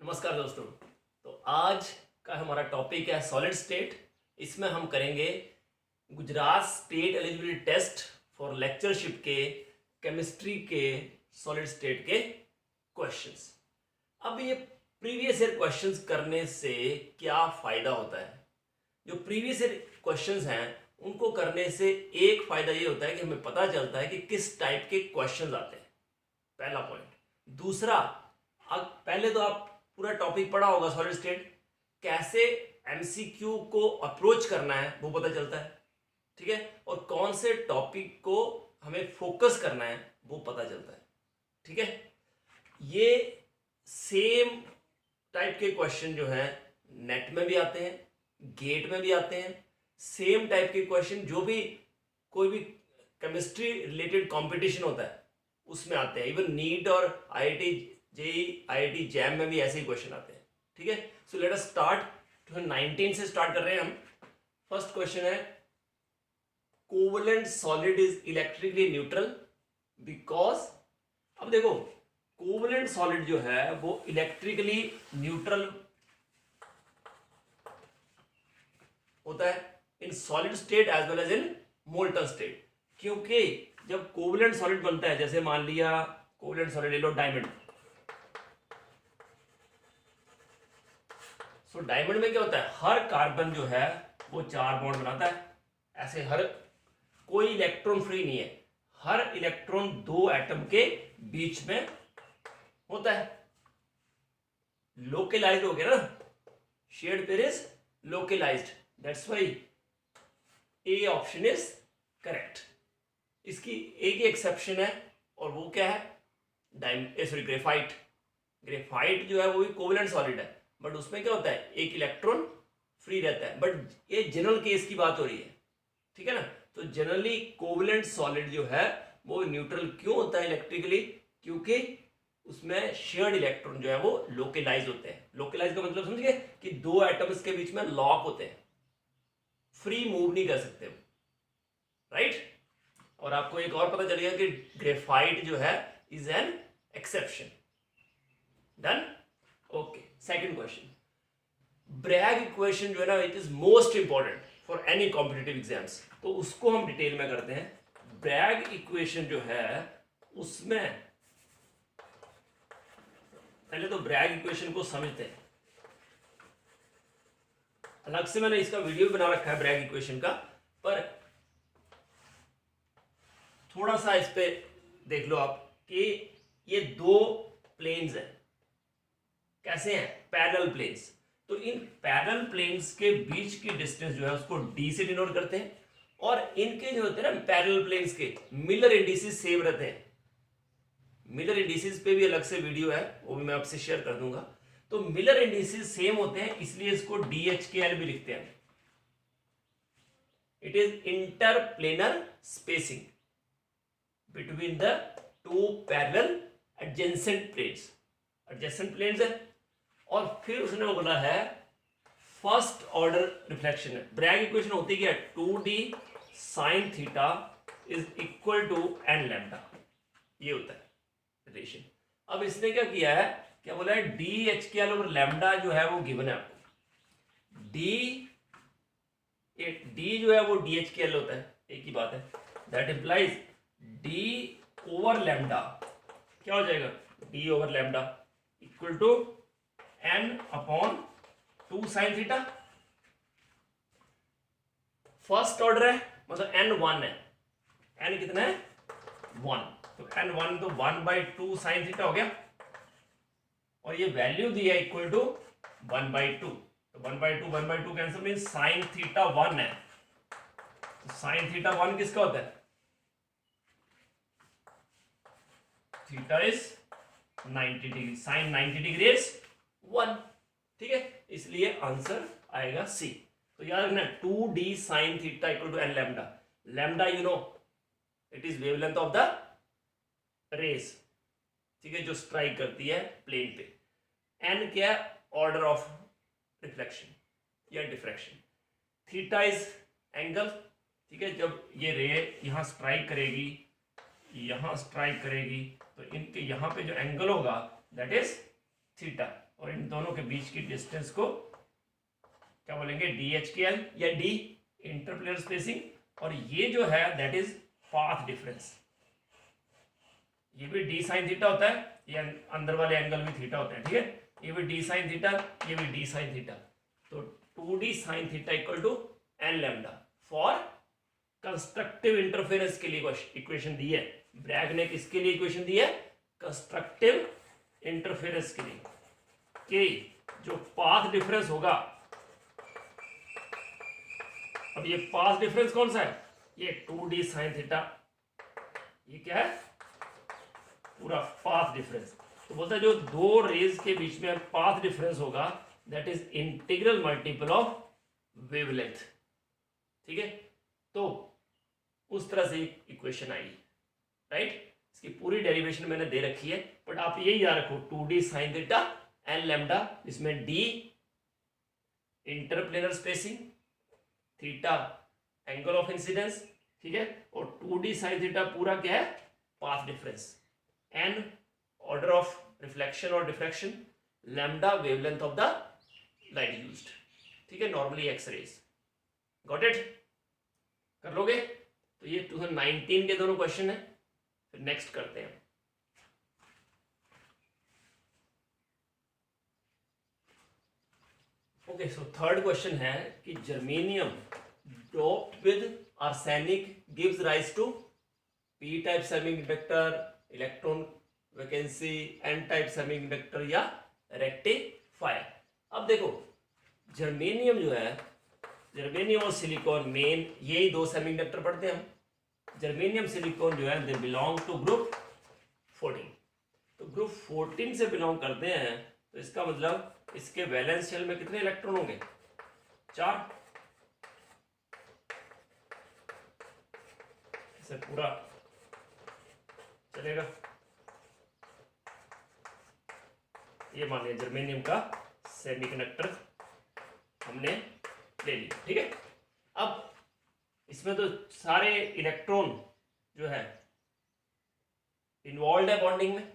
नमस्कार दोस्तों। तो आज का हमारा टॉपिक है सॉलिड स्टेट। इसमें हम करेंगे Gujarat state eligibility test for lectureship के केमिस्ट्री के सॉलिड स्टेट के क्वेश्चंस। अब ये प्रीवियस ईयर क्वेश्चंस करने से क्या फ़ायदा होता है? जो प्रीवियस ईयर क्वेश्चंस हैं उनको करने से एक फ़ायदा ये होता है कि हमें पता चलता है कि किस टाइप के क्वेश्चंस आते हैं, पहला पॉइंट। दूसरा, अब पहले तो आप पूरा टॉपिक पढ़ा होगा सॉलिड स्टेट, कैसे एमसीक्यू को अप्रोच करना है वो पता चलता है, ठीक है, और कौन से टॉपिक को हमें फोकस करना है वो पता चलता है, ठीक है। ये सेम टाइप के क्वेश्चन जो है नेट में भी आते हैं, गेट में भी आते हैं। सेम टाइप के क्वेश्चन जो भी कोई भी केमिस्ट्री रिलेटेड कंपटीशन होता है उसमें आते हैं। इवन नीट और आईआईटी जेई आईआईटी जैम में भी ऐसे ही क्वेश्चन आते हैं, ठीक है। So let us start. 2019 से स्टार्ट कर रहे हैं हम। फर्स्ट क्वेश्चन है, covalent solid is electrically neutral because. अब देखो, कोवलेंट सॉलिड जो है वो इलेक्ट्रिकली न्यूट्रल होता है in solid state as well as in molten state. क्योंकि जब कोवलेंट सॉलिड बनता है, जैसे मान लिया कोवलेंट सॉलिड ले लो डायमंड। सो डायमंड में क्या होता है, हर कार्बन जो है वो 4 बॉन्ड बनाता है। ऐसे हर कोई इलेक्ट्रॉन फ्री नहीं है, हर इलेक्ट्रॉन 2 एटम के बीच में होता है। लोकलाइज्ड हो गया ना, shared pair is localised, that's why A option is correct. इसकी एक ही एक्सेप्शन है और वो क्या है, ग्रेफाइट। ग्रेफाइट जो है वो भी कोवलेंट सॉलिड है, बट उसमें क्या होता है, एक इलेक्ट्रॉन फ्री रहता है। बट ये जनरल केस की बात हो रही है, ठीक है ना। तो जनरली कोवलेंट सॉलिड जो है वो न्यूट्रल क्यों होता है इलेक्ट्रिकली, क्योंकि उसमें शेयर्ड इलेक्ट्रॉन जो है वो लोकलाइज होते हैं। लोकलाइज का मतलब समझिए कि 2 एटम्स के बीच में लॉक होते हैं, फ्री मूव नहीं कर सकते, राइट। और आपको एक और पता चलेगा कि ग्रेफाइट जो है is an exception. Done, okay. Second question, Bragg equation जो है ना, it is most important for any competitive exams. तो उसको हम डिटेल में करते हैं। ब्रैग इक्वेशन जो है उसमें पहले तो ब्रैग इक्वेशन को समझते हैं। अलग से मैंने इसका वीडियो भी बना रखा है ब्रैग इक्वेशन का, पर थोड़ा सा इस पे देख लो आप कि ये 2 प्लेन्स हैं। कैसे हैं, पैरेलल प्लेन्स। तो इन पैरेलल प्लेन्स के बीच की डिस्टेंस जो है उसको डी से डिनोट करते हैं, और इनके जो होते हैं ना पैरेलल प्लेन्स के मिलर इंडिसेस सेम रहते हैं। मिलर इंडिसेस पे भी अलग से वीडियो है, वो भी मैं आपसे शेयर कर दूंगा। तो मिलर इंडिसेस सेम होते हैं, इसलिए इसको DHKL भी लिखते हैं। It is interplanar spacing between the 2 parallel adjacent planes. Adjacent planes है, और फिर उसने बोला है फर्स्ट ऑर्डर रिफ्लेक्शन है। ब्रैग इक्वेशन होती क्या है, 2D sin theta is equal to n lambda, ये होता है रिलेशन। अब इसने क्या किया है, क्या बोला है, DHKL और लैम्डा जो है वो गिवन है आपको। D जो है वो DHKL होता है, एक ही बात है। That implies D over lambda क्या हो जाएगा, D over lambda equal to n upon 2 sin theta. First order है मतलब n1 है, n कितना है 1, तो n1 तो 1/2 sin थीटा हो गया, और ये वैल्यू दी है इक्वल टू 1/2। तो 1/2 कैंसिल मीन sin थीटा 1 है। तो sin थीटा 1 किसका होता है, theta is 90 degree, sin 90 degree is 1, ठीक है। इसलिए आंसर आएगा सी। तो याद रखना 2D sin theta equal to n lambda. Lambda you know it is wavelength of the rays, ठीक है, जो स्ट्राइक करती है प्लेन पे। n क्या है, ऑर्डर ऑफ रिफ्लेक्शन या डिफ्रैक्शन। थीटा इज एंगल, ठीक है। जब ये रे यहां स्ट्राइक करेगी, यहां स्ट्राइक करेगी, तो इनके यहां पे जो एंगल होगा दैट इज थीटा, और इन दोनों के बीच की डिस्टेंस को क्या बोलेंगे, DH/L या D इंटरप्लेनर स्पेसिंग, और ये जो है दैट इज पाथ डिफरेंस। ये भी D sin थीटा होता है, ये अंदर वाले एंगल भी थीटा होते हैं, ठीक है, ये भी D sin थीटा, ये भी D sin थीटा। तो 2D sin theta equal to n lambda for constructive interference के लिए इक्वेशन दी है। ब्रैग ने किसके लिए इक्वेशन दी है, कंस्ट्रक्टिव इंटरफेरेंस के लिए, कि जो पाथ डिफरेंस होगा, अब ये पाथ डिफरेंस कौन सा है, ये 2D sin थीटा, ये क्या है, पूरा पाथ डिफरेंस। तो बोलता है जो दो रेज के बीच में पाथ डिफरेंस होगा that is integral multiple of wavelength, ठीक है। तो उस तरह से इक्वेशन आई, राइट। इसकी पूरी डेरिवेशन मैंने दे रखी है, बट आप यही याद रखो 2D sin theta n lambda, इसमें D interplanar spacing, theta angle of incidence, ठीक है, और 2D sin थीटा पूरा क्या है, path difference, n order of reflection और diffraction, lambda wavelength of the light used, ठीक है, normally X rays. Got it, कर लोगे। तो ये 2019 के दोनों क्वेश्चन है। फिर नेक्स्ट करते हैं। ओके, सो थर्ड क्वेश्चन है कि germanium doped with arsenic gives rise to P type semiconductor, electron vacancy, N type semiconductor या रेक्टिफायर। अब देखो जर्मेनियम जो है, जर्मेनियम और सिलिकॉन मेन यही दो सेमीकंडक्टर पढ़ते हैं हम। जर्मेनियम सिलिकॉन जो है दे बिलोंग टू ग्रुप 14। तो ग्रुप 14 से बिलोंग करते हैं, तो इसका मतलब इसके वैलेंस शेल में कितने इलेक्ट्रॉन होंगे, 4। इसे पूरा चलेगा। ये मान लिया जर्मेनियम का सेमीकंडक्टर हमने ले लिया, ठीक है। अब इसमें तो सारे इलेक्ट्रॉन जो है इन्वॉल्व है बॉन्डिंग में,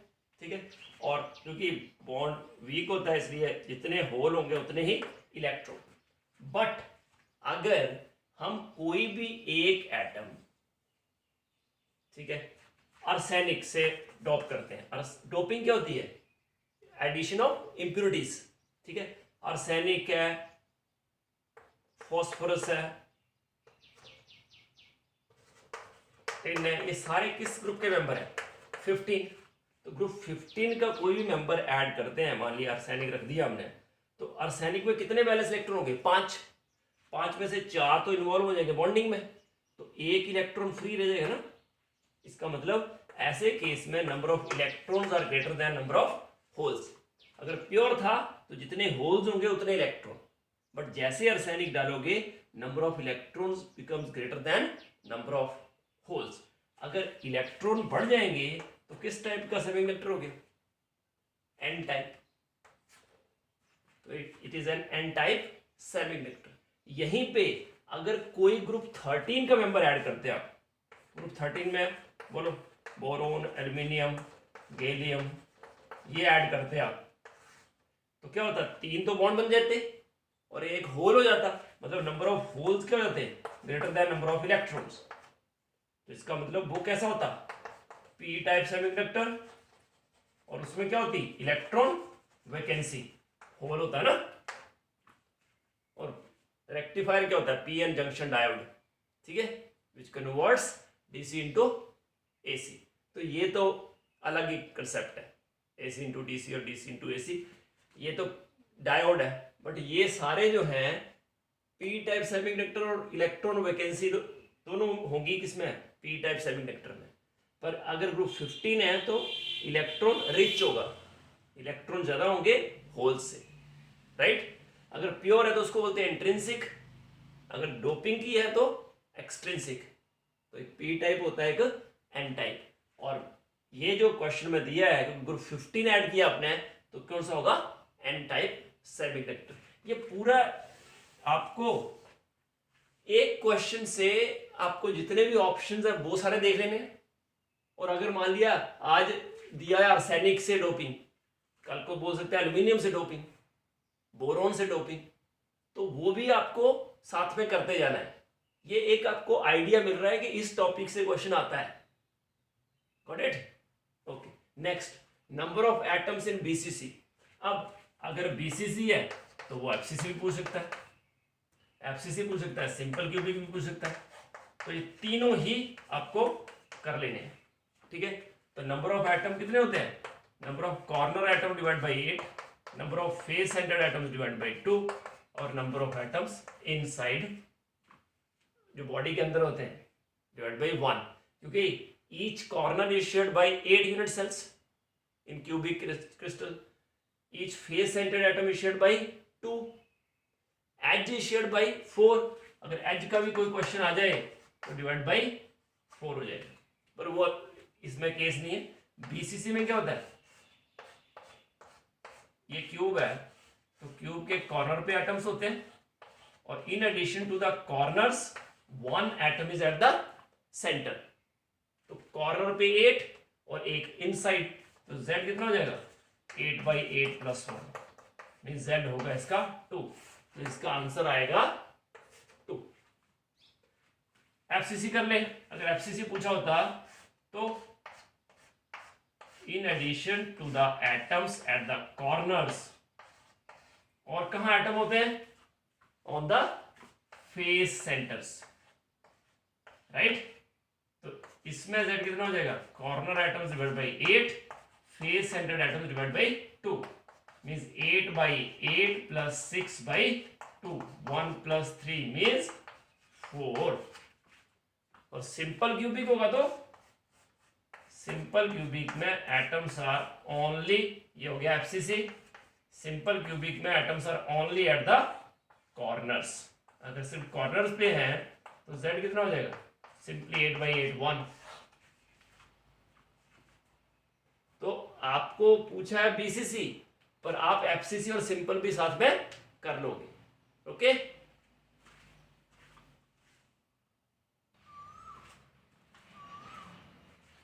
ठीक है, और क्योंकि बॉन्ड वीक होता है इसलिए जितने होल होंगे उतने ही इलेक्ट्रॉन। बट अगर हम कोई भी एक एटम, ठीक है, आर्सेनिक से डोप करते हैं, डोपिंग क्या होती है, एडिशन ऑफ इंप्योरिटीज, ठीक है, आर्सेनिक है, फॉस्फोरस है, टिन है, ये सारे किस ग्रुप के मेंबर हैं, 15। तो ग्रुप 15 का कोई भी मेंबर ऐड करते हैं, मान लिया आर्सेनिक रख दिया हमने, तो आर्सेनिक में कितने वैलेंस इलेक्ट्रॉन होंगे, 5 में से 4 तो इन्वॉल्व हो जाएंगे बॉन्डिंग में, तो एक इलेक्ट्रॉन फ्री रह जाएगा ना। इसका मतलब ऐसे केस में number of electrons are greater than number of holes. अगर प्योर था तो जितने होल्स होंगे उतने इलेक्ट्रॉन, बट जैसे आर्सेनिक डालोगे number of electrons becomes greater than number of holes. अगर इलेक्ट्रॉन बढ़ जाएंगे तो किस टाइप का सेमीकंडक्टर हो गया, एन टाइप। तो it is N N type semiconductor. यहीं पे अगर कोई ग्रुप 13 का मेंबर ऐड करते हैं आप, ग्रुप 13 में बोलो बोरोन, एल्यूमिनियम, गैलियम, ये ऐड करते हैं आप, तो क्या होता, 3 तो बॉन्ड बन जाते और एक होल हो जाता, मतलब नंबर ऑफ होल्स क्या हो जाते, greater than number of electrons. तो इसका मतलब वो कैसा होता, पी टाइप सेमीकंडक्टर, और उसमें क्या होती, इलेक्ट्रॉन वैकेंसी, होल होता है ना। और रेक्टिफायर क्या होता है, पीएन जंक्शन डायोड, ठीक है, which converts DC into AC. तो ये तो अलग ही कंसेप्ट है, एसी इंटू डीसी और डीसी इंटू एसी, ये तो डायोड है। बट ये सारे जो हैं पी टाइप सेमीकंडक्टर और इलेक्ट्रॉन वैकेंसी दोनों होंगी किसमें, पी टाइप सेमीकंडक्टर में। पर अगर ग्रुप 15 है तो इलेक्ट्रॉन रिच होगा, इलेक्ट्रॉन ज्यादा होंगे होल से, राइट। अगर प्योर है तो उसको बोलते हैं इंट्रिंसिक, अगर डोपिंग की है तो एक्सट्रिंसिक। तो एक पी टाइप होता है, एक एन टाइप। और ये जो क्वेश्चन में दिया है कि ग्रुप 15 ऐड किया आपने, तो कौन सा होगा, एन टाइप सेमीकंडक्टर। ये पूरा आपको एक क्वेश्चन से आपको जितने भी ऑप्शंस है वो सारे देख लेने हैं। और अगर मान लिया आज दिया है आर्सेनिक से डोपिंग, कल को बोल सकते हैं एल्यूमिनियम से डोपिंग, बोरोन से डोपिंग, तो वो भी आपको साथ में करते जाना है। ये एक आपको आइडिया मिल रहा है कि इस टॉपिक से क्वेश्चन आता है। Got it? Okay, next, number of atoms in BCC. अब अगर बीसीसी है तो वो एफसीसी भी पूछ सकता है, एफसीसी पूछ सकता है, सिंपल क्यूबिक भी पूछ सकता है। तो ये तीनों ही आपको कर लेने हैं, ठीक है। तो नंबर ऑफ एटम कितने होते हैं? Number of corner atom divide by 8, number of face centred atoms divide by 2, और नंबर ऑफ एटम्स इनसाइड जो बॉडी के अंदर होते हैं डिवाइड बाई 1, क्योंकि each corner is shared by 8 unit cells in cubic crystal, each face centred atom is shared by 2, edge is shared by 4। अगर as का भी कोई क्वेश्चन आ जाए तो डिवाइड बाई 4 हो जाएगा, पर वो इसमें केस नहीं है। बीसीसी में क्या होता है, ये क्यूब है तो क्यूब के कॉर्नर पे एटम्स होते हैं, और in addition to the corners 1 atom is at the centre. तो कॉर्नर पे 8 और एक इनसाइड, तो z कितना हो जाएगा? 8/8 + 1 मीन z होगा इसका 2, तो इसका आंसर आएगा 2। एफसीसी कर ले, अगर एफसीसी पूछा होता तो in addition to the atoms at the corners, और कहां एटम होते हैं? On the face centres, right. तो इसमें z कितना हो जाएगा? Corner atoms divide by 8, face centred atoms divide by 2 means 8/8 + 6/2, 1 + 3 means 4। और सिंपल क्यूबिक होगा तो सिंपल क्यूबिक में एटम्स आर ओनली, ये हो गया एफसीसी, सिंपल क्यूबिक में atoms are only eight the corners. अगर सिर्फ कॉर्नर्स पे हैं तो z कितना हो जाएगा? सिंपली 8/8 1। तो आपको पूछा है बीसीसी, पर आप एफसीसी और सिंपल भी साथ में कर लोगे, okay.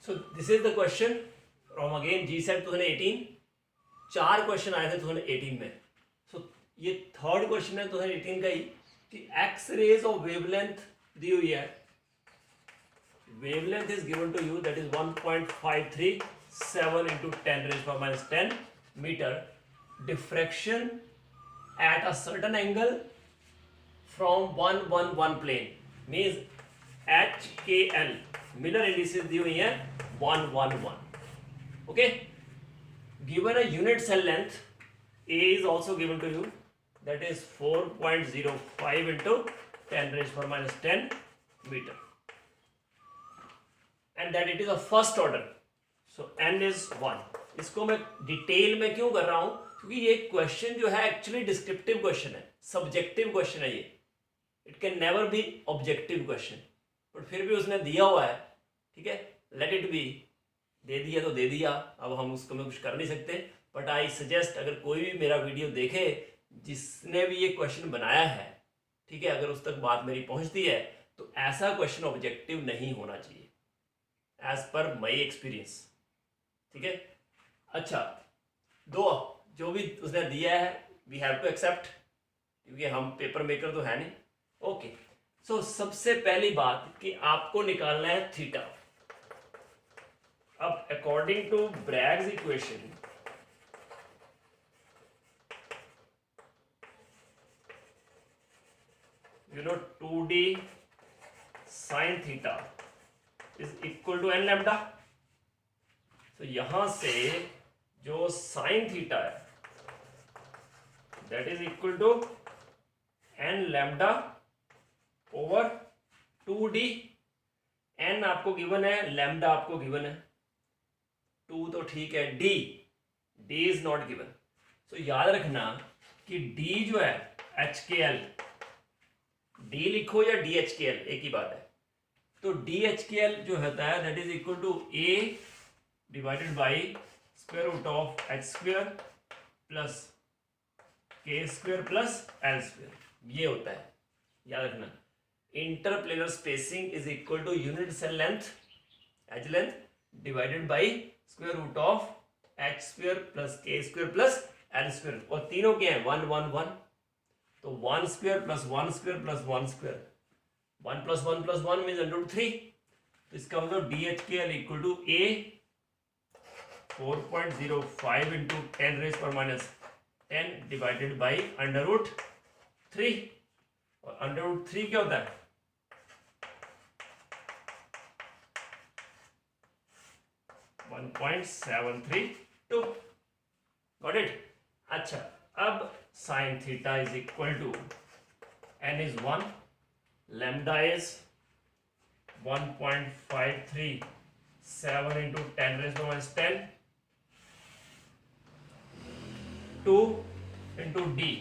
So this is the question from again GSAT 2018। 4 question आए थे 2018 में। सो ये थर्ड क्वेश्चन है 2018 का ही, कि एक्स रेज ऑफ वेवलेंथ दी हुई है, wavelength is given to you, that is 1.537 into 10⁻⁻10 meter, diffraction at a certain angle from 111 plane means HKL, Miller indices दी हुई है 111, okay। given a unit cell length A is also given to you, that is 4.05 into 10⁻⁻10 meter, and that it is a first order, so n is 1। इसको मैं detail में क्यों कर रहा हूं? क्योंकि ये क्वेश्चन जो है एक्चुअली डिस्क्रिप्टिव क्वेश्चन है, सब्जेक्टिव क्वेश्चन है ये, it can never be objective question, but फिर भी उसने दिया हुआ है, ठीक है, लेट इट बी, दे दिया तो दे दिया, अब हम उसको में कुछ कर नहीं सकते। बट आई सजेस्ट, अगर कोई भी मेरा वीडियो देखे जिसने भी ये क्वेश्चन बनाया है, ठीक है, अगर उस तक बात मेरी पहुंचती है, तो ऐसा क्वेश्चन ऑब्जेक्टिव नहीं होना चाहिए एज पर माई एक्सपीरियंस, ठीक है। अच्छा, दो जो भी उसने दिया है वी हैव टू एक्सेप्ट, क्योंकि हम पेपर मेकर तो है नहीं, ओके। सो सबसे पहली बात कि आपको निकालना है थीटा। अब according to Bragg's equation, you know 2d sin theta is equal to n lambda। तो यहां से जो sin थीटा है that is equal to n lambda over 2d। n आपको गिवन है, lambda आपको गिवन है, 2 तो ठीक है, d is not given। तो याद रखना कि d जो है HKL, d लिखो या DHKL एक ही बात है, तो DHKL जो होता है that is equal to a divided by square root of h square plus k square plus l square, ये होता है, याद रखना। Interplanar spacing is equal to unit cell length edge length divided by square root of H square plus K square plus L square, और तीनों क्या है 1 1 1, तो 1 square plus 1 square plus 1 square, 1 plus 1 plus 1 means √3, तो इसका मतलब DHKL equal to A 4.05 into 10 raise पर minus 10 divided by √3, और √3 क्या होता है 1.732, गॉट इट। अच्छा, अब sine theta is equal to n is 1, lambda is 1.537 into 10 raise पर minus 10, 2 into D,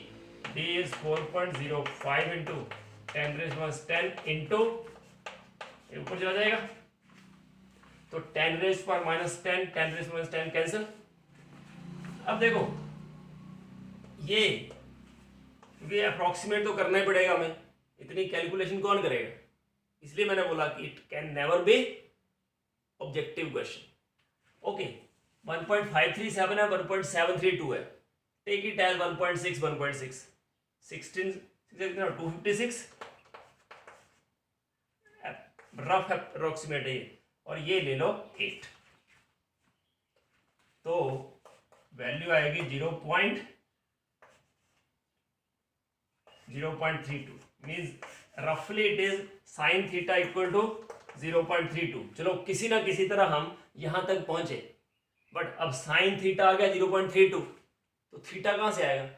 D is 4.05 into 10 raise पर माइनस 10 इंटू, ऊपर चला जाएगा तो 10 रेज पर माइनस 10, 10 रेज पर माइनस 10 कैंसिल। अब देखो ये, क्योंकि अप्रोक्सीमेट तो करना ही पड़ेगा हमें, इतनी कैलकुलेशन कौन करेगा, इसलिए मैंने बोला कि it can never be objective question. Okay, 1.537 है, 1.732 है, take it as 1.6, 1.6, 16 256 rough approximate है, और ये ले लो 8, तो वैल्यू आएगी 0.32, मीन्स रफली it is sine theta equal to 0.32। चलो किसी ना किसी तरह हम यहां तक पहुंचे, बट अब साइन थीटा आ गया 0.32, तो थीटा कहां से आएगा,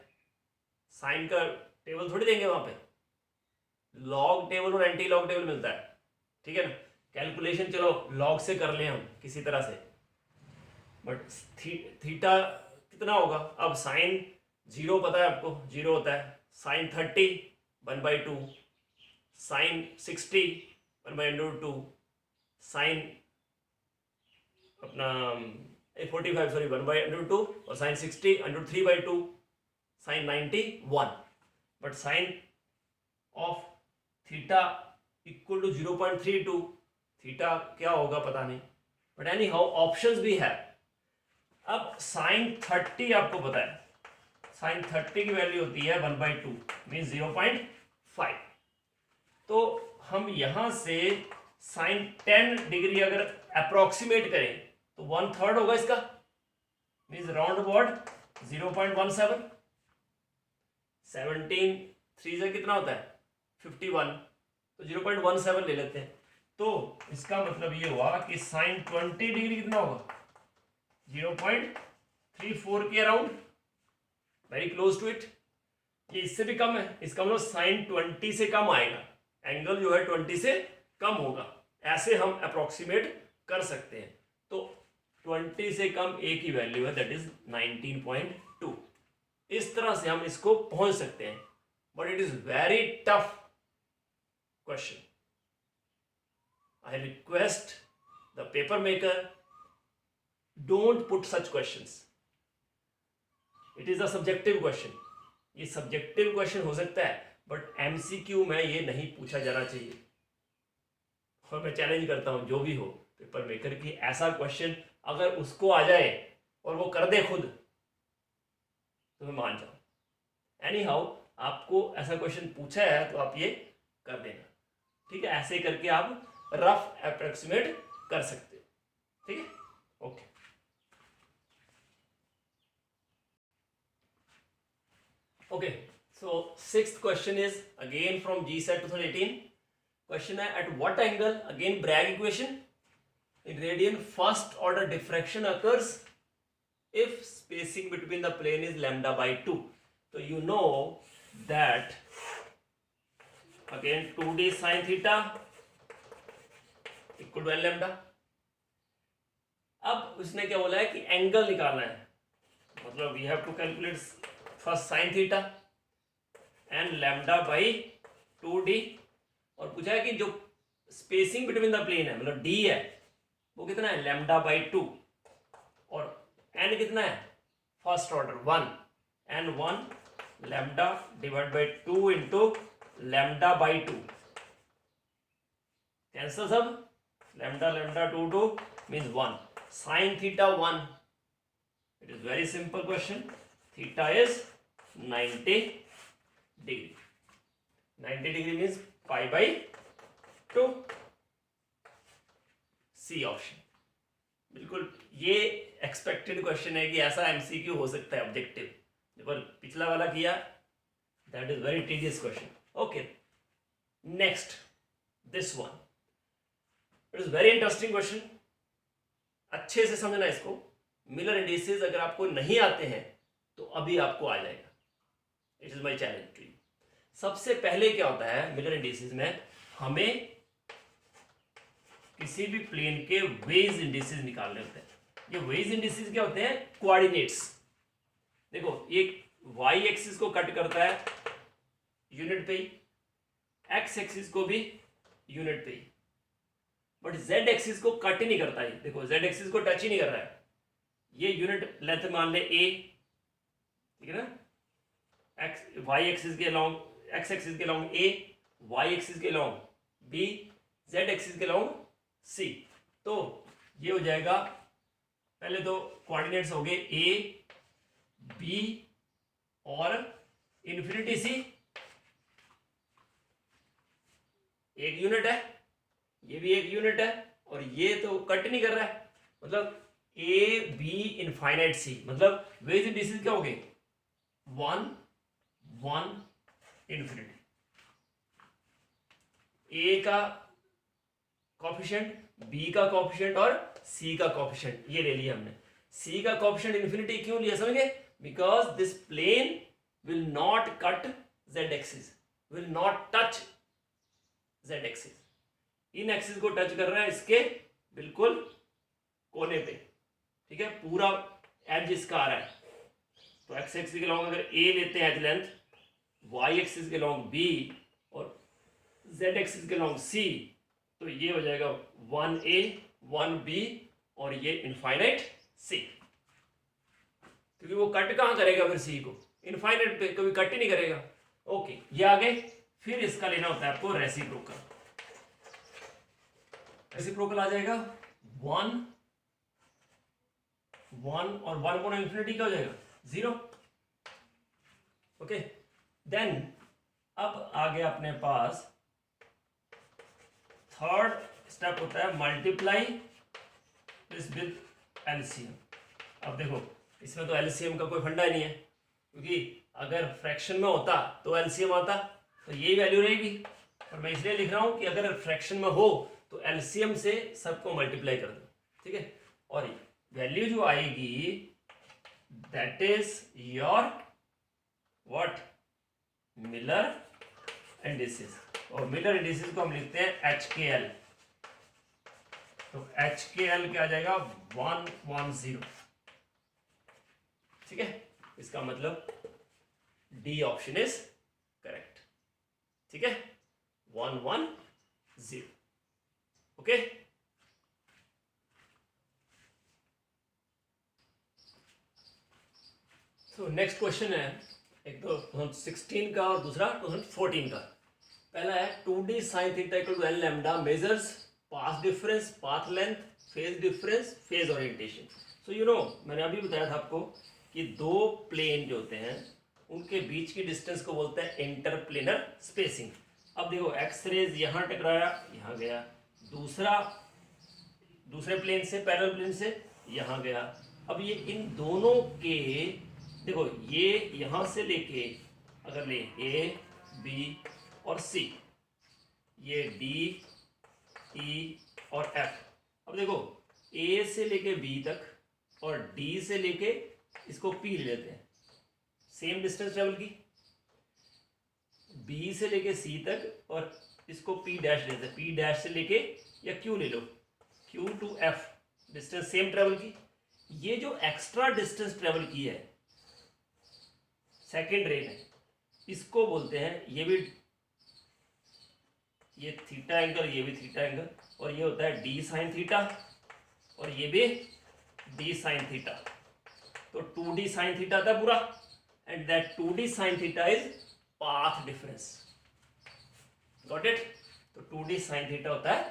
साइन का टेबल थोड़ी देंगे वहां पे, लॉग टेबल और एंटी लॉग टेबल मिलता है, ठीक है ना। कैलकुलेशन चलो लॉग से कर लें हम किसी तरह से, बट थीटा कितना होगा, अब साइन 0 पता है आपको, 0 होता है, साइन 30 1/2, साइन 60 1/2, साइन अपना 45 सॉरी 1/2, और sine 60 √3/2, sine 90 1, but sine of theta equal to 0.32, theta क्या होगा पता नहीं, बट एनी हाउ ऑप्शंस भी है। अब साइन 30 आपको पता है, साइन 30 की वैल्यू होती है 1/2 मीन 0.5, तो हम यहां से साइन 10 डिग्री अगर अप्रोक्सीमेट करें तो 1/3 होगा इसका, मीन्स राउंड अबाउट 0.17, 17 3 से कितना होता है 51, तो 0.17 ले लेते हैं, तो इसका मतलब ये हुआ कि साइन 20 डिग्री कितना होगा 0.34 के around, very close to it, ये इससे भी कम है, इसका मतलब साइन 20 से कम आएगा, एंगल जो है 20 से कम होगा, ऐसे हम अप्रोक्सीमेट कर सकते हैं। तो 20 से कम एक ही वैल्यू है, दैट इज 19.2, इस तरह से हम इसको पहुंच सकते हैं, but it is very tough question. I request the paper maker, don't put such questions. It is a subjective question. ये subjective question हो सकता है, but MCQ में ये नहीं पूछा जाना चाहिए, और मैं चैलेंज करता हूँ जो भी हो पेपर मेकर की, ऐसा क्वेश्चन अगर उसको आ जाए और वो कर दे खुद तो मैं मान जाऊँ। एनी हाउ आपको ऐसा क्वेश्चन पूछा है तो आप ये कर देना, ठीक है, ऐसे करके आप रफ अप्रोक्सीमेट कर सकते हो, ठीक है, okay. Okay, so 6th question is again from GSET 2018। Question है, at what angle, again Bragg equation, in radian first order diffraction occurs if spacing between the plane is λ/2। तो you know that again 2D sin theta equal to n lambda. अब उसने क्या बोला है कि angle निकालना है, मतलब we have to calculate first sine theta and λ/2D, और पूछा है कि जो स्पेसिंग बिटवीन द प्लेन है, मतलब D है, वो कितना है λ/2, और n कितना है first order 1, n1 lambda divide by 2 into λ/2, cancel सब, lambda 2 means 1, sine theta 1 it is very simple question. Theta is 90 degree. 90 degree means pi by 2. C option. बिल्कुल ये एक्सपेक्टेड क्वेश्चन है कि ऐसा एमसीक्यू हो सकता है ऑब्जेक्टिव. पर पिछला वाला किया, that is very tedious question. Okay, next this one. It is very interesting question. अच्छे से समझना इसको. मिलर इंडिसेस अगर आपको नहीं आते हैं तो अभी आपको आ जाएगा. It is my challenge to you. सबसे पहले क्या होता है मिलर इंडिसेस में, हमें किसी भी प्लेन के वेज इंडिसेस निकालने होते हैं. ये वेज इंडिसेस क्या होते हैं? कोऑर्डिनेट्स. देखो ये वाई एक्सिस को कट करता है यूनिट पे ही, एक्स एक्सिस को भी यूनिट पे ही, बट जेड एक्सिस को कट ही नहीं करता है. देखो जेड एक्सिस को टच ही नहीं कर रहा है. ये यूनिट लेंथ मान ले ए, ठीक है ना. एक्स वाई एक्सिस के लॉन्ग, एक्स एक्सिस के लॉन्ग ए, वाई एक्सिस के लॉन्ग बी, जेड एक्सिस के लॉन्ग सी. तो ये हो जाएगा, पहले तो कोऑर्डिनेट्स हो गए ए, बी और इन्फिनिटी सी. एक यूनिट है, ये भी एक यूनिट है, और ये तो कट नहीं कर रहा है. मतलब ए बी इनफाइनाइट सी. मतलब वेज इंडिसेस क्या हो गए? 1 1 इन्फिनिटी. ए का कॉफिशिएंट, बी का कॉफिशिएंट और सी का कॉफिशिएंट ये ले लिया हमने. सी का कॉफिशिएंट इन्फिनिटी क्यों लिया समझे? Because this plane will not cut Z axis, will not touch Z axis. इन एक्सिस को टच कर रहा है इसके बिल्कुल कोने पे, ठीक है. पूरा एज इसका आ रहा है. तो एक्स एक्सिस के लॉन्ग अगर ए लेते हैं एज लेंथ, वाई एक्सिस के लॉन्ग बी और जेड एक्सिस के लॉन्ग सी, तो ये हो जाएगा 1a 1b और ये इनफाइनाइट सी. क्योंकि वो कट कहां करेगा फिर सी को? इनफाइनाइट पे, कभी कट ही नहीं करेगा. ओके, ये आगे. फिर इसका लेना होता है आपको रेसिप्रोकल. रेसिप्रोकल आ जाएगा 1 1 और 1 को इन्फिनिटी क्या हो जाएगा? 0. ओके, देन अब आ गया अपने पास थर्ड स्टेप होता है मल्टीप्लाई दिस विद एलसीएम. अब देखो इसमें तो एलसीएम का कोई फंडा नहीं है, क्योंकि अगर फ्रैक्शन में होता तो एलसीएम आता, तो यही वैल्यू रहेगी. और मैं इसलिए लिख रहा हूं कि अगर फ्रैक्शन में हो तो एलसीएम से सबको मल्टीप्लाई कर दो, ठीक है. और वैल्यू जो आएगी that is your what? Miller indices. और मिलर इंडिसेस को हम लिखते हैं HKL. तो HKL क्या आ जाएगा? 110. ठीक है, इसका मतलब डी ऑप्शन इज करेक्ट. ठीक है, 110. ओके, तो नेक्स्ट क्वेश्चन है, एक तो 2016 का और दूसरा 2014 का. पहला है 2D sin theta equal to n lambda measures path difference, path length, phase difference, phase orientation. So you know, मैंने अभी बताया था आपको कि दो प्लेन जो होते हैं उनके बीच की डिस्टेंस को बोलते हैं इंटरप्लेनर स्पेसिंग. अब देखो एक्स रेज यहाँ टकराया, यहाँ गया, दूसरे प्लेन से, पैरेलल प्लेन से यहाँ गया. अब ये इन दोनों के, देखो ये यहाँ से लेके अगर ले ए बी और सी, ये डी ई और एफ. अब देखो ए से लेके बी तक और डी से लेके इसको पी ले लेते हैं, सेम डिस्टेंस ट्रेवल की. बी से लेके सी तक और इसको पी डैश लेते हैं, पी डैश से लेके या क्यू ले लो, Q to F, distance same travel की. ये जो एक्स्ट्रा डिस्टेंस ट्रेवल की है सेकेंड रे में, इसको बोलते हैं, ये भी ये थीटा एंगल, ये भी थीटा एंगल, और ये होता है डी साइन थीटा और ये भी डी साइन थीटा. तो 2D साइन थीटा था पूरा, and that 2D sign theta is path difference. Got it? तो 2D साइन थीटा होता है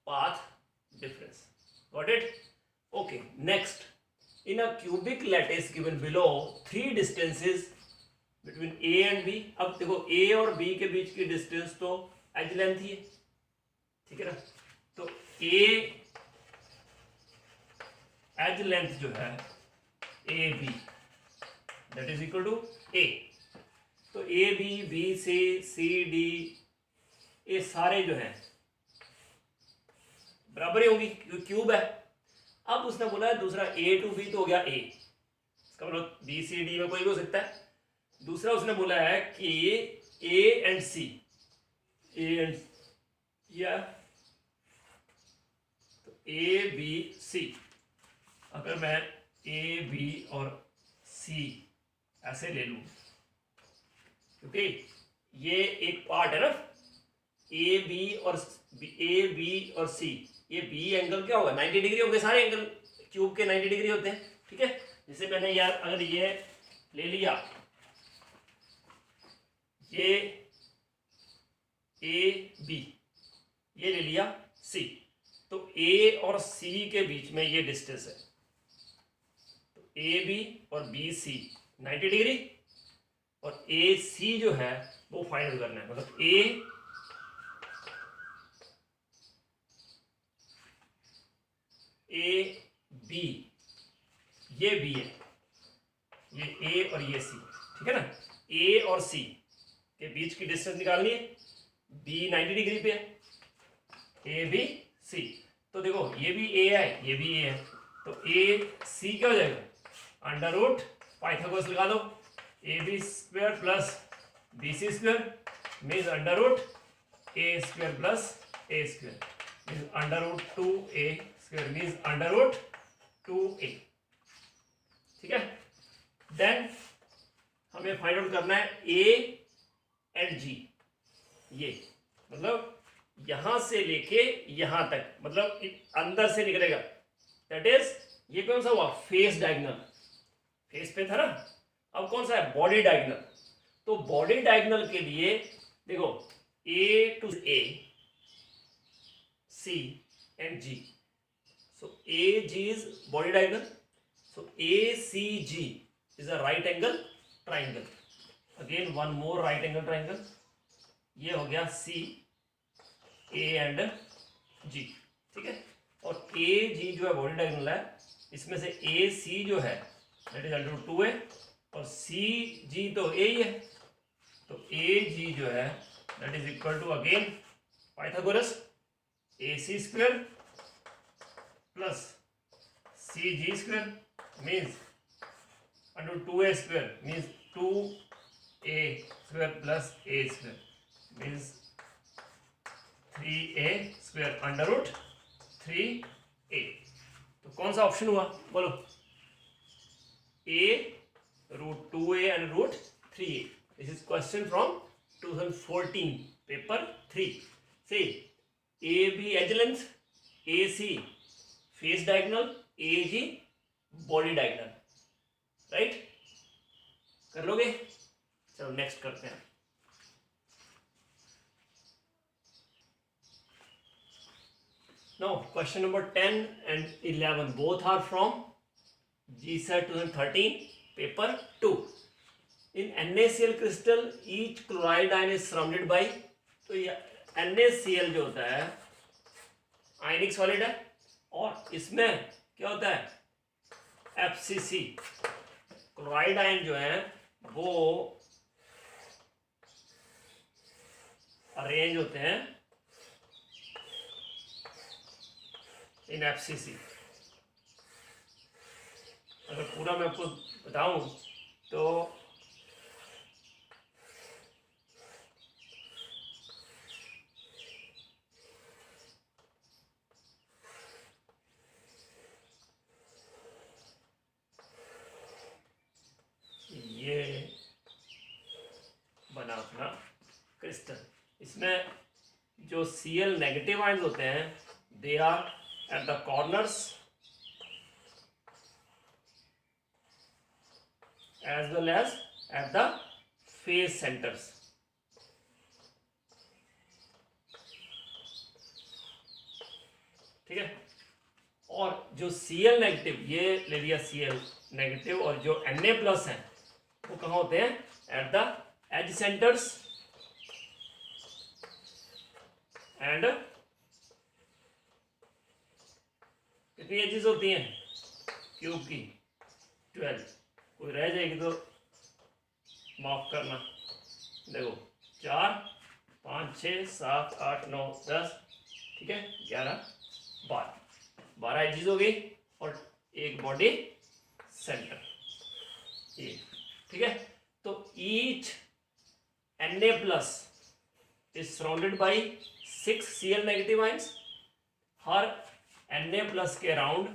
path difference. Got it? Okay, next In a cubic lattice given below, 3 distances between A and B. अब देखो A और B के बीच की distance तो as length ही है, ठीक है ना। तो A एज लेंथ जो है A B that is equal to A. तो A B B C D ये सारे जो हैं बराबर ही होंगी क्योंकि क्यूब है। अब उसने बोला है दूसरा ए टू बी तो हो गया ए, इसका मतलब बी सी डी में कोई भी हो सकता है। दूसरा उसने बोला है कि A and C, A and या तो ए बी सी, अगर मैं ए बी और सी ऐसे ले लूं क्योंकि ये एक पार्ट है ना, ए बी और सी, ये बी एंगल क्या होगा 90 डिग्री होंगे, सारे एंगल क्यूब के 90 डिग्री होते हैं, ठीक है। जैसे मैंने यार अगर ये ले लिया, ये ए बी, ये ले लिया सी, तो ए और सी के बीच में ये डिस्टेंस है, तो ए बी और बी सी 90 डिग्री और ए सी जो है वो फाइंड करना है। मतलब ए बी, ये बी है, ये ए और ये सी, ठीक है ना। ए और सी के बीच की डिस्टेंस निकालनी है, बी 90 डिग्री पे है, ए बी सी। तो देखो ये भी ए है, ये भी ए है, तो ए सी क्या हो जाएगा अंडर रूट पाइथागोरस लगा दो, A B square plus B C square means under root A square plus A square means under root 2a square means under root 2a, ठीक है। देन हमें फाइंड आउट करना है ए एंड जी, ये मतलब यहां से लेके यहां तक, मतलब अंदर से निकलेगा, दैट इज ये कौन सा हुआ फेस डायगोनल, फेस पे था ना। अब कौन सा है बॉडी डायगोनल, तो बॉडी डायगोनल के लिए देखो A to A C and G, so AG is body diagonal, so ACG is a right angle triangle, again one more right angle triangle, ये हो गया C A and G, ठीक है। और AG जो है बॉडी डायगोनल है, इसमें से AC जो है दैट इज अंडर 2a और CG तो A ही है, तो AG जो है that is equal to again Pythagoras AC square plus CG square means under 2a square means 2a square plus a square means 3a square under root 3a। तो कौन सा option हुआ बोलो, a root 2a and root 3a। This is question from 2014 paper 3 से A B edge length, A C face diagonal, A G body diagonal, right. कर लोगे, चलो next करते हैं। Now question number 10 and 11 both are from GSET 2013 paper 2। in NaCl crystal each chloride ion is surrounded by, तो ये NaCl जो होता है आयनिक सॉलिड है और इसमें क्या होता है FCC, क्लोराइड आयन जो है वो अरेंज होते हैं इन FCC। अगर पूरा मैं आपको बताऊं तो ये बना अपना क्रिस्टल, इसमें जो Cl नेगेटिव आयंस होते हैं they are at the corners as well as at the face centres, ठीक है। और जो Cl नेगेटिव, ये ले लिया Cl नेगेटिव, और जो Na प्लस है वो कहाँ होते हैं? At the edge centres and कितनी एजेस होती हैं क्यूब की? 12। कोई रह जाएगी तो माफ करना। देखो 4 5 6 7 8 9 10, ठीक है, 11 12 एजेस हो गई और एक बॉडी सेंटर, ये ठीक है। तो each Na plus is surrounded by 6 Cl negative ions. Her Na plus के अराउंड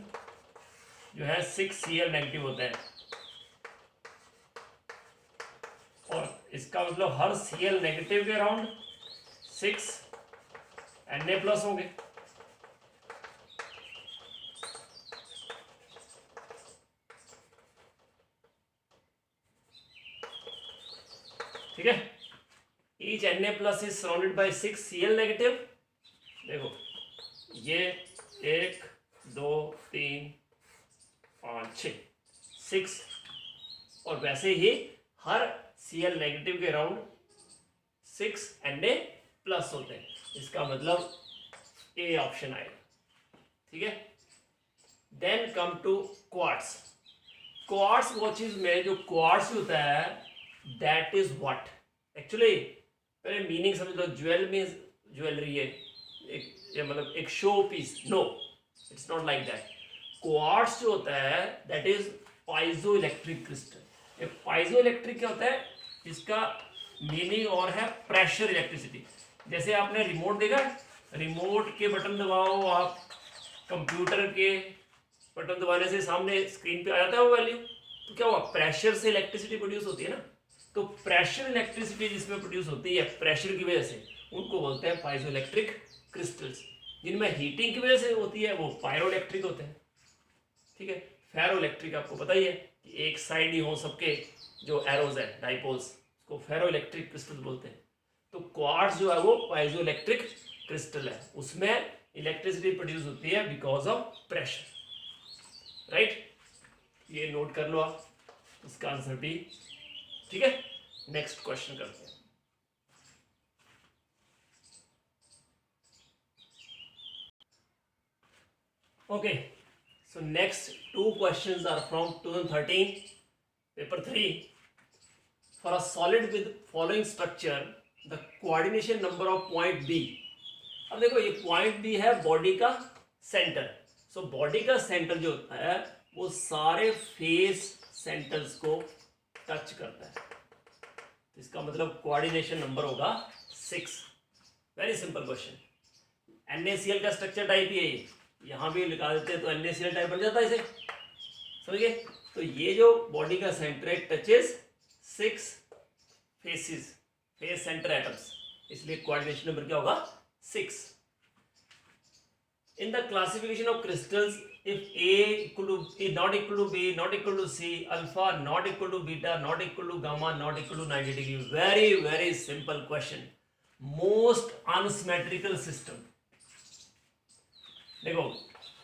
जो है 6 Cl नेगेटिव होता है, और इसका मतलब हर Cl नेगेटिव के अराउंड 6 Na प्लस होंगे। ठीक है, each Na plus is surrounded by 6 Cl negative. देखो ये 1 2 3 5 6 6, और वैसे ही हर Cl नेगेटिव के अराउंड 6 Na प्लस होते हैं। इसका मतलब ए ऑप्शन आएगा, ठीक है। Then come to quartz. Quartz watches में जो क्वार्ट्स होता है दैट इज व्हाट? एक्चुअली पहले मीनिंग समझ लो। ज्वेल मीन्स ज्वेलरी है, एक मतलब एक show piece. No, it's not like that. Quartz जो होता है that is piezo electric crystal. ये पाइजो इलेक्ट्रिक क्या होता है? इसका मीनिंग और है प्रेशर इलेक्ट्रिसिटी। जैसे आपने रिमोट देखा, रिमोट के बटन दबाओ आप, कंप्यूटर के बटन दबाने से सामने स्क्रीन पे आ जाता है वो वैल्यू, तो क्या हुआ? प्रेशर से इलेक्ट्रिसिटी प्रोड्यूस होती है ना। तो प्रेशर इलेक्ट्रिसिटी जिसमें प्रोड्यूस होती है प्रेशर की वजह से, उनको बोलते हैं पाइजो इलेक्ट्रिक क्रिस्टल्स। जिनमें हीटिंग की वजह से होती है वो पायरो इलेक्ट्रिक होते हैं, ठीक है। फेरो इलेक्ट्रिक आपको पता ही है कि एक साइड ही हो सबके जो एरोज है डाइपोल्स, उसको फेरो इलेक्ट्रिक क्रिस्टल बोलते हैं। तो क्वार्ट्ज जो है वो पाइजो इलेक्ट्रिक क्रिस्टल है, उसमें इलेक्ट्रिसिटी प्रोड्यूस होती है बिकॉज ऑफ प्रेशर, राइट। ये नोट कर लो आप, इसका आंसर भी, ठीक है। नेक्स्ट क्वेश्चन करते हैं। Okay, so next 2 questions are from 2013 paper 3. For a solid with following structure, the coordination number of point B. अब देखो ये पॉइंट B है बॉडी का सेंटर। सो बॉडी का सेंटर जो होता है वो सारे फेस सेंटर्स को टच करता है, तो इसका मतलब कोऑर्डिनेशन नंबर होगा 6। Very simple question. NaCl का स्ट्रक्चर टाइप ही है ये, यहां भी लिखा देते हैं तो NaCl टाइप बन जाता है इसे, समझिए। तो ये जो बॉडी का सेंटर है touches 6 faces, face centre atoms, इसलिए कोऑर्डिनेशन नंबर क्या होगा? 6. In the classification of crystals, if A not equal to B, not equal to C, alpha not equal to beta, not equal to gamma, not equal to 90 degree. Very very simple question. Most unsymmetrical system. देखो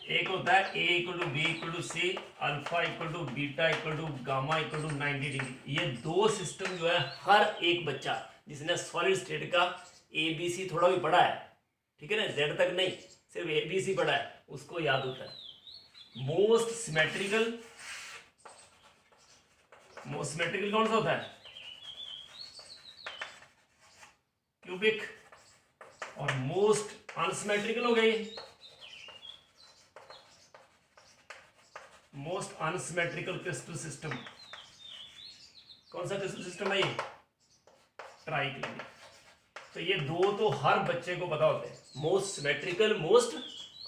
एक होता है A equal to B equal to C, alpha equal to beta equal to gamma equal to 90 degree. ये दो system जो है हर एक बच्चा जिसने सॉलिड स्टेट का ABC थोड़ा भी पढ़ा है, ठीक है ना, Z तक नहीं, सिर्फ ABC पढ़ा है, उसको याद होता है। मोस्ट सिमेट्रिकल कौन सा होता है? क्यूबिक। और मोस्ट अनसिमेट्रिकल हो गई, मोस्ट अनसिमेट्रिकल क्रिस्टल सिस्टम। कौन सा क्रिस्टल सिस्टम है ये? ट्राइक्लिनिक। तो ये दो तो हर बच्चे को पता होते हैं, most symmetrical, most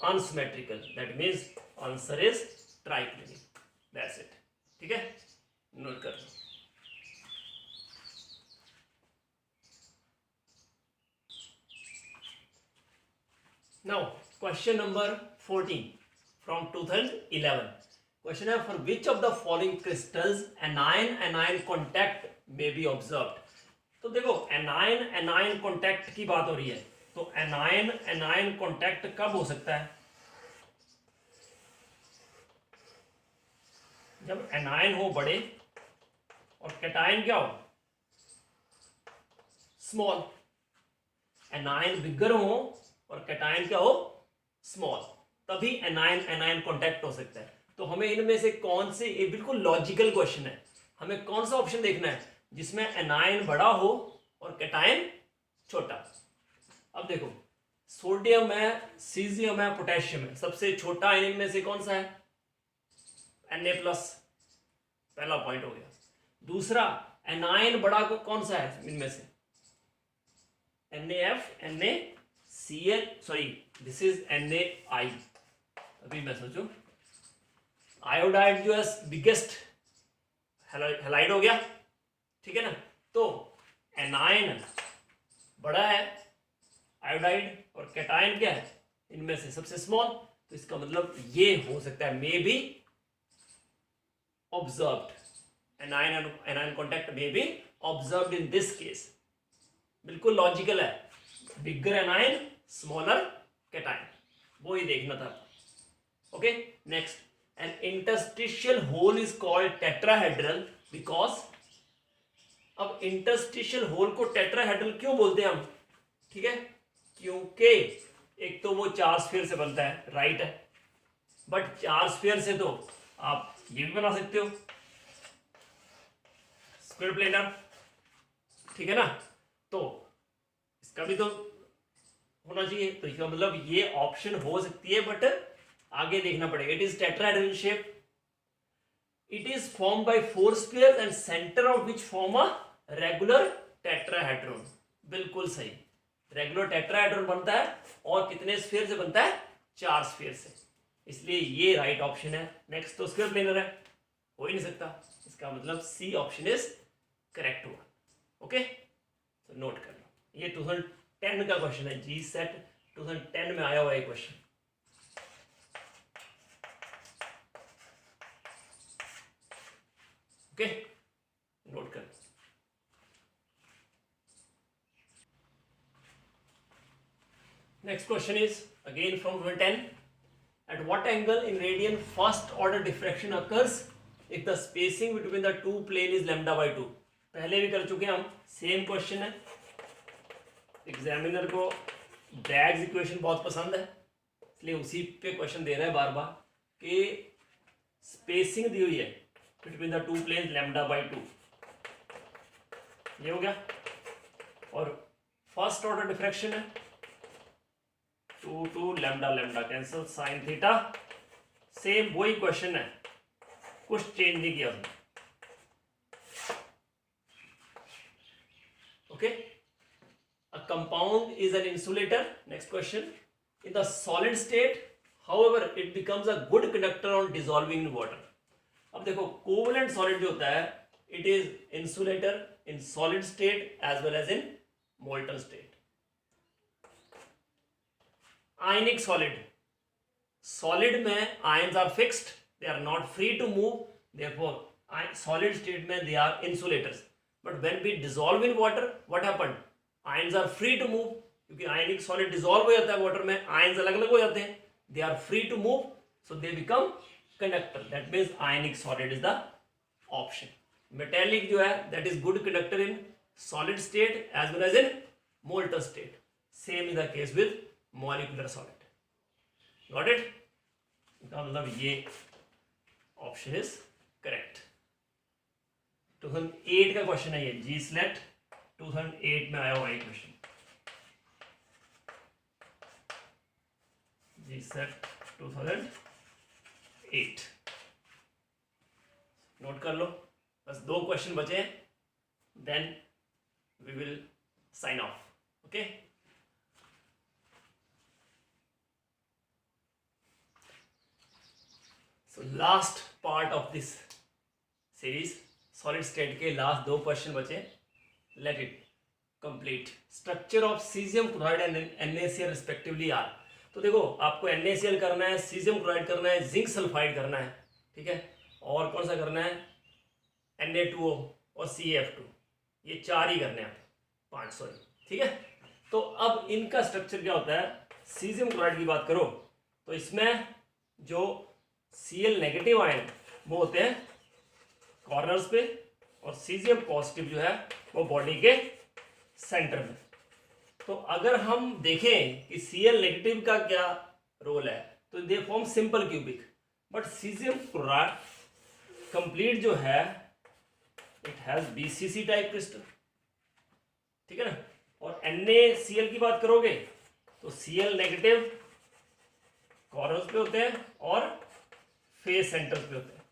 unsymmetrical. That means answer is triclinic. That's it, ठीक है, नोट कर लो। Now question number 14 from 2011। Question है, for which of the following crystals anion contact may be observed. तो देखो एनायन कॉन्टैक्ट की बात हो रही है, तो एनायन कॉन्टैक्ट कब हो सकता है? जब एनायन हो बड़े और कैटायन क्या हो स्मॉल, एनायन बिगर हो और कैटायन क्या हो स्मॉल, तभी एनायन एनायन कांटेक्ट हो सकता है। तो हमें इनमें से कौन से, ये बिल्कुल लॉजिकल क्वेश्चन है, हमें कौन सा ऑप्शन देखना है जिसमें एनायन बड़ा हो और कैटायन छोटा। अब देखो सोडियम है, सीजियम है, पोटेशियम है, सबसे छोटा इनमें से कौन सा है Na+, पहला पॉइंट हो गया। दूसरा एनायन बड़ा कौन सा है इनमें से, NaF, NaCl, sorry this is NaI। अभी मैं सोचूं आयोडाइड जो है बिगेस्ट हैलाइड हो गया, ठीक है ना। तो एनायन बड़ा है आयोडाइड और कैटायन क्या है इनमें से सबसे स्मॉल, तो इसका मतलब ये हो सकता है may be observed, anion contact may be observed in this case. बिल्कुल लॉजिकल है, बिगर एनायन स्मॉलर कैटायन, वो ही देखना था। Okay next, an interstitial hole is called tetrahedral because, अब इंटरस्टिशियल होल को टेट्राहेड्रल क्यों बोलते हैं हम, ठीक है, क्योंकि एक तो वो 4 स्फीयर से बनता है, राइट है, बट 4 स्फीयर से तो आप ये भी बना सकते हो स्क्वायर प्लेनर, ठीक है ना। तो इसका भी तो होना चाहिए, तो इसका मतलब ये ऑप्शन हो सकती है, बट आगे देखना पड़ेगा। It is tetrahedral shape, it is form by 4 spheres and centre of which form a regular tetrahedron. बिल्कुल सही, रेगुलर टेट्राहेड्रॉन बनता है और कितने स्फीयर से बनता है 4 स्फीयर से, इसलिए ये राइट ऑप्शन है। नेक्स्ट तो स्क्वायर प्लेनर है, हो ही नहीं सकता, इसका मतलब सी ऑप्शन इज करेक्ट हुआ। ओके तो नोट कर लो, ये 2010 का क्वेश्चन है, जी सेट 2010 में आया हुआ है क्वेश्चन। ओके नोट कर। Next question is again from 2010. At what angle in radian first order diffraction occurs if the spacing between the two plane is lambda by 2? पहले भी कर चुके हैं हम, सेम क्वेश्चन है। एग्जामिनर को ब्रैग्स इक्वेशन बहुत पसंद है, इसलिए उसी पे क्वेश्चन दे रहा है बार बार कि स्पेसिंग दी हुई है between the two planes lambda by 2, ये हो गया, और फर्स्ट ऑर्डर डिफ्रैक्शन है 2 lambda lambda cancel, sine theta, same वही क्वेश्चन है, कुछ चेंज नहीं किया उसने। Okay, a compound is an insulator, next question, in the solid state however it becomes a good conductor on dissolving in water. अब देखो covalent solid जो होता है it is insulator in solid state as well as in molten state. Ionic solid, solid में ions are fixed, they are not free to move, therefore solid state में they are insulators, but when we dissolve in water what happened, ions are free to move, क्योंकि ionic solid dissolve हो जाता है water में, ions अलग अलग हो जाते हैं, they are free to move, so they become conductor, that means ionic solid is the option. Metallic जो है that is good conductor in solid state as well as in molten state, same is the case with molecular solid. Got it, इसका मतलब ये option is correct. 2008 का question है ये, जी slate 2008 में आया हुआ ये क्वेश्चन, जी सेट 2008, नोट कर लो, बस 2 क्वेश्चन बचे, then we will sign off. Okay, so last part of this series, solid state के लास्ट 2 क्वेश्चन बचे, let it complete. Structure of caesium chloride and NaCl respectively are. तो देखो आपको NaCl करना है, सीजियम क्लोराइड करना है, जिंक सल्फाइड करना है, ठीक है, और कौन सा करना है Na2O और CaF2, ये 4 ही करने हैं, 5 सॉरी, ठीक है। तो अब इनका स्ट्रक्चर क्या होता है, सीजियम क्लोराइड की बात करो तो इसमें जो Cl नेगेटिव आयन वो होते हैं कॉर्नर्स पे और सीजियम पॉजिटिव जो है वो बॉडी के सेंटर में। तो अगर हम देखें कि Cl नेगेटिव का क्या रोल है, तो they form simple cubic, but caesium chloride complete जो है it has BCC type crystal, ठीक है ना। और NaCl की बात करोगे तो Cl नेगेटिव कॉर्नर्स पे होते हैं और फेस सेंटर्स पे होते हैं,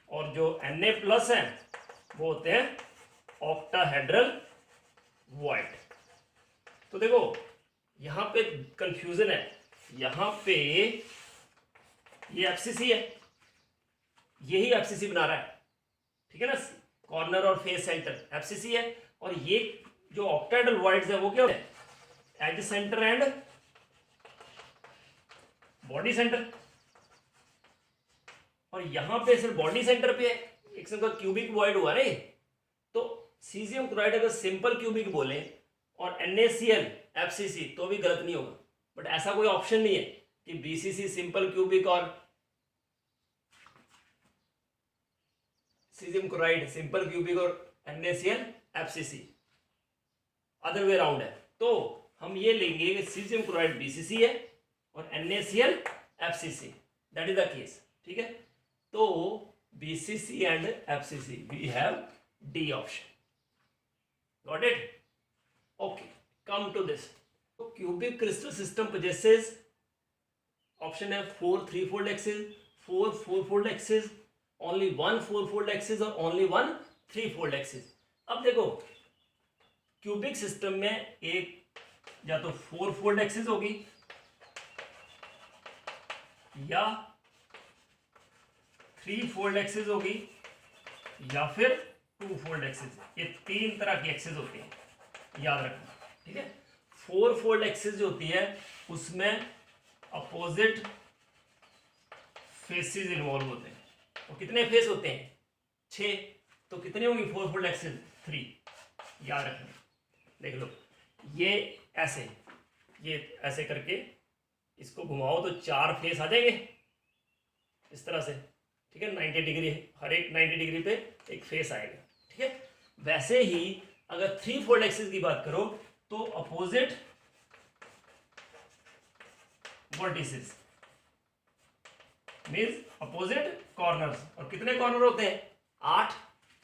और जो Na प्लस है वो होते हैं ऑक्टाहेड्रल वॉइड। तो देखो यहां पे कंफ्यूजन है, यहां पे ये FCC है, यही FCC बना रहा है, ठीक है ना। कॉर्नर और फेस सेंटर FCC है, और ये जो ऑक्टाहेड्रल वॉइड्स है वो क्या है, edge centre and body centre. और यहां पे सिर्फ बॉडी सेंटर पे है, एक किस्म का क्यूबिक वॉइड हुआ रे। तो सीजियम क्लोराइड अगर सिंपल क्यूबिक बोले और NaCl FCC तो भी गलत नहीं होगा, बट ऐसा कोई ऑप्शन नहीं है कि BCC सिंपल क्यूबिक और सीजियम क्लोराइड सिंपल क्यूबिक और NaCl FCC, other way around है। तो हम ये लेंगे कि सीजियम क्लोराइड BCC है और NaCl FCC, that is the case, ठीक है। तो BCC and FCC we have D option, got it? Okay, come to this. Cubic crystal system possesses option है 4 3-fold axis, 4 4-fold axis, only 1 4-fold axis और only 1 3-fold axis। अब देखो cubic system में एक या तो 4-fold axis होगी या 3-fold एक्सिस होगी या फिर 2-fold एक्सिस। ये तीन तरह की एक्सिस होती है, याद रखना, ठीक है। 4-fold एक्सिस जो होती है उसमें अपोजिट फेसेस इन्वॉल्व होते हैं, और कितने फेस होते हैं 6, तो कितने होंगी 4-fold एक्सिस 3, याद रखना। देख लो ये ऐसे करके इसको घुमाओ तो 4 फेस आ जाएंगे इस तरह से, ठीक है। 90 डिग्री, हर एक 90 डिग्री पे एक फेस आएगा, ठीक है। वैसे ही अगर 3-fold एक्सिस की बात करो तो opposite vertices means opposite corners, और कितने कॉर्नर होते हैं 8,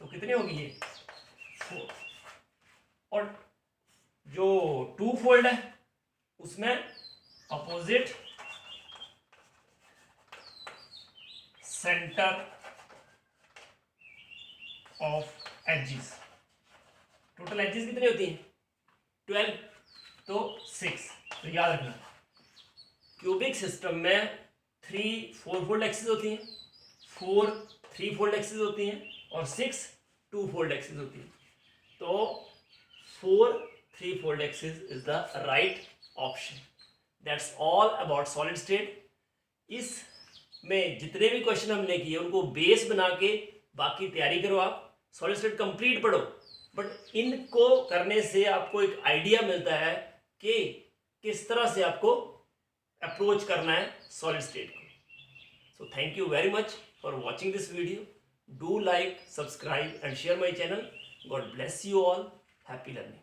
तो कितने होगी ये 4। और जो 2-fold है उसमें opposite centre of edges, total edges कितनी होती हैं 12, तो 6। तो याद रखना क्यूबिक सिस्टम में 3 4-fold एक्सिस होती हैं, 4 3-fold एक्सिस होती हैं और 6 2-fold एक्सिस होती हैं। तो 4 3-fold axis is the right option. That's all about solid state. इस में जितने भी क्वेश्चन हमने किए उनको बेस बना के बाकी तैयारी करो, आप सॉलिड स्टेट कंप्लीट पढ़ो, बट इनको करने से आपको एक आइडिया मिलता है कि किस तरह से आपको अप्रोच करना है सॉलिड स्टेट को। So thank you very much for watching this video. Do like, subscribe and share my channel. God bless you all. Happy learning.